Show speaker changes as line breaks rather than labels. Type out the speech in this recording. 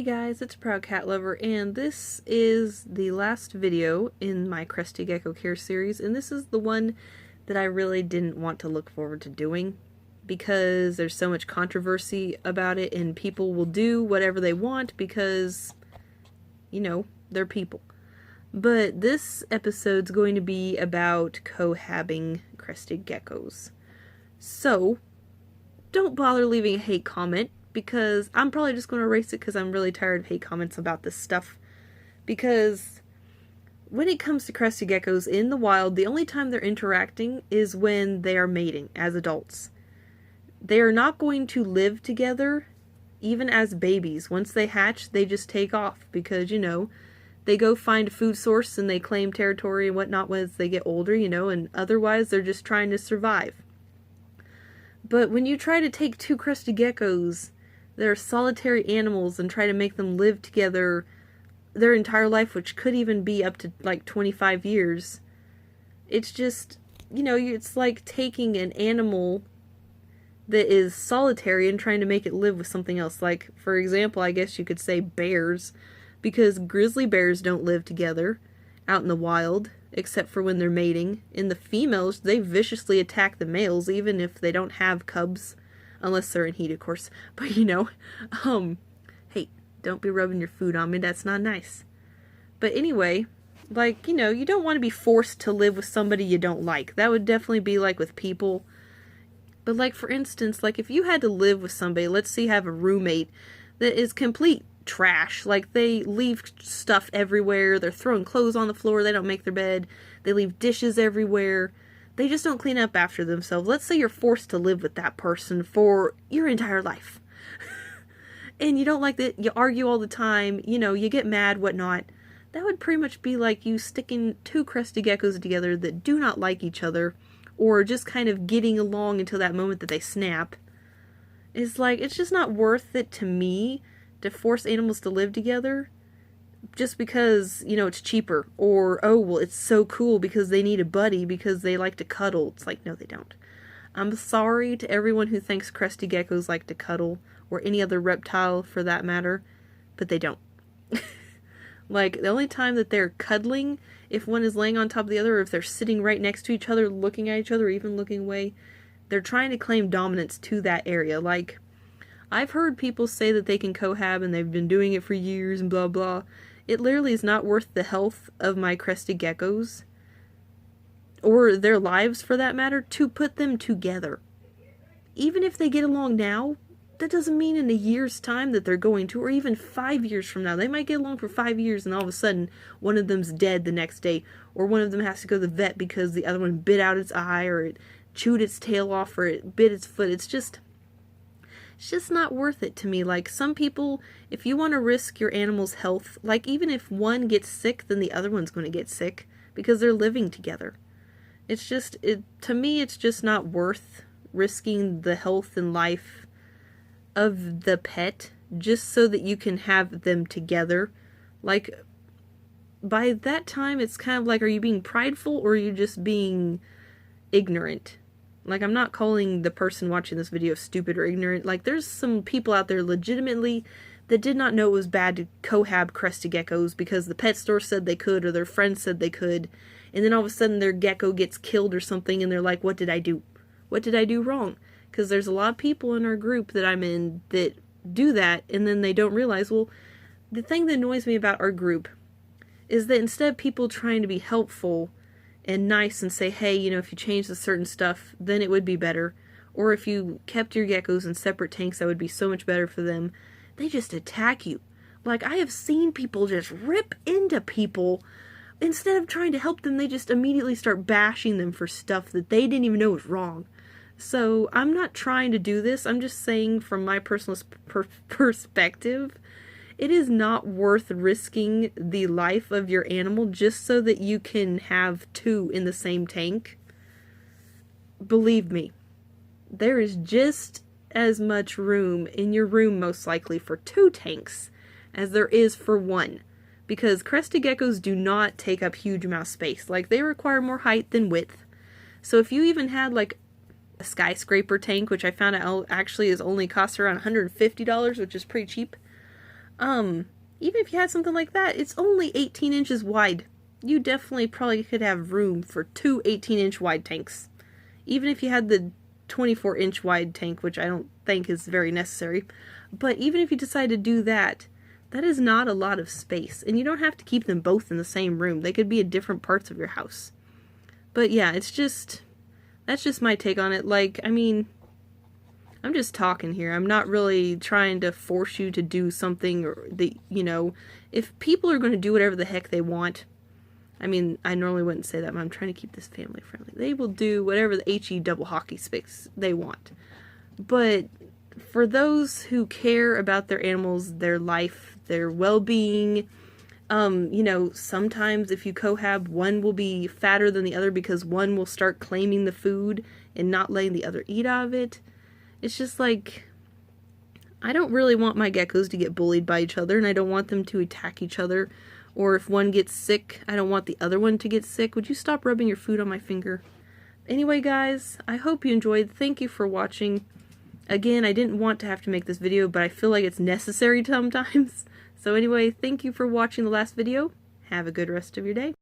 Hey guys, it's Proud Cat Lover, and this is the last video in my Crested Gecko Care series, and this is the one that I really didn't want to look forward to doing, because there's so much controversy about it, and people will do whatever they want because, you know, they're people. But this episode's going to be about cohabbing crested geckos. So, don't bother leaving a hate comment, because I'm probably just going to erase it because I'm really tired of hate comments about this stuff. Because when it comes to crested geckos in the wild, the only time they're interacting is when they are mating as adults. They are not going to live together even as babies. Once they hatch, they just take off because, you know, they go find a food source and they claim territory and whatnot as they get older, you know, and otherwise they're just trying to survive. But when you try to take two crested geckos, they're solitary animals, and try to make them live together their entire life, which could even be up to like 25 years. It's just, you know, it's like taking an animal that is solitary and trying to make it live with something else. Like, for example, I guess you could say bears, because grizzly bears don't live together out in the wild, except for when they're mating. And the females, they viciously attack the males, even if they don't have cubs. Unless they're in heat, of course. But, you know, hey, don't be rubbing your food on me. That's not nice. But anyway, like, you know, you don't want to be forced to live with somebody you don't like. That would definitely be like with people. But, like, for instance, like, if you had to live with somebody, let's say you have a roommate that is complete trash. Like, they leave stuff everywhere. They're throwing clothes on the floor. They don't make their bed. They leave dishes everywhere. They just don't clean up after themselves. Let's say you're forced to live with that person for your entire life. And you don't like that, you argue all the time, you know, you get mad, whatnot. That would pretty much be like you sticking two crested geckos together that do not like each other, or just kind of getting along until that moment that they snap. It's like, it's just not worth it to me to force animals to live together just because, you know, it's cheaper, or, oh, well, it's so cool because they need a buddy because they like to cuddle. It's like, no, they don't. I'm sorry to everyone who thinks crested geckos like to cuddle, or any other reptile for that matter, but they don't. Like, the only time that they're cuddling, if one is laying on top of the other, or if they're sitting right next to each other, looking at each other, or even looking away, they're trying to claim dominance to that area. Like, I've heard people say that they can cohab and they've been doing it for years and blah blah. It literally is not worth the health of my crested geckos, or their lives for that matter, to put them together. Even if they get along now, that doesn't mean in a year's time that they're going to, or even 5 years from now. They might get along for 5 years and all of a sudden one of them's dead the next day, or one of them has to go to the vet because the other one bit out its eye, or it chewed its tail off, or it bit its foot. It's just not worth it to me. Like, some people, if you want to risk your animal's health, like, even if one gets sick, then the other one's going to get sick because they're living together. It's just, to me, it's just not worth risking the health and life of the pet just so that you can have them together. Like, by that time, it's kind of like, are you being prideful, or are you just being ignorant? Like, I'm not calling the person watching this video stupid or ignorant. Like, there's some people out there legitimately that did not know it was bad to cohab crested geckos because the pet store said they could, or their friends said they could, and then all of a sudden their gecko gets killed or something, and they're like, what did I do? What did I do wrong? Because there's a lot of people in our group that I'm in that do that, and then they don't realize, well, the thing that annoys me about our group is that instead of people trying to be helpful and nice and say, hey, you know, if you change the certain stuff, then it would be better. Or if you kept your geckos in separate tanks, that would be so much better for them. They just attack you. Like, I have seen people just rip into people. Instead of trying to help them, they just immediately start bashing them for stuff that they didn't even know was wrong. So, I'm not trying to do this. I'm just saying from my personal perspective, it is not worth risking the life of your animal just so that you can have two in the same tank. Believe me, there is just as much room in your room, most likely, for two tanks as there is for one. Because crested geckos do not take up huge amounts of space. Like, they require more height than width. So if you even had, like, a skyscraper tank, which I found out actually is only costs around $150, which is pretty cheap. Even if you had something like that, it's only 18 inches wide. You definitely probably could have room for two 18-inch wide tanks. Even if you had the 24-inch wide tank, which I don't think is very necessary. But even if you decide to do that, that is not a lot of space. And you don't have to keep them both in the same room. They could be in different parts of your house. But yeah, that's just my take on it. Like, I mean, I'm just talking here. I'm not really trying to force you to do something, or if people are going to do whatever the heck they want. I mean, I normally wouldn't say that, but I'm trying to keep this family friendly. They will do whatever the HE double hockey sticks they want. But for those who care about their animals, their life, their well-being, sometimes if you cohab, one will be fatter than the other because one will start claiming the food and not letting the other eat out of it. It's just like, I don't really want my geckos to get bullied by each other, and I don't want them to attack each other. Or if one gets sick, I don't want the other one to get sick. Would you stop rubbing your food on my finger? Anyway, guys, I hope you enjoyed. Thank you for watching. Again, I didn't want to have to make this video, but I feel like it's necessary sometimes. So anyway, thank you for watching the last video. Have a good rest of your day.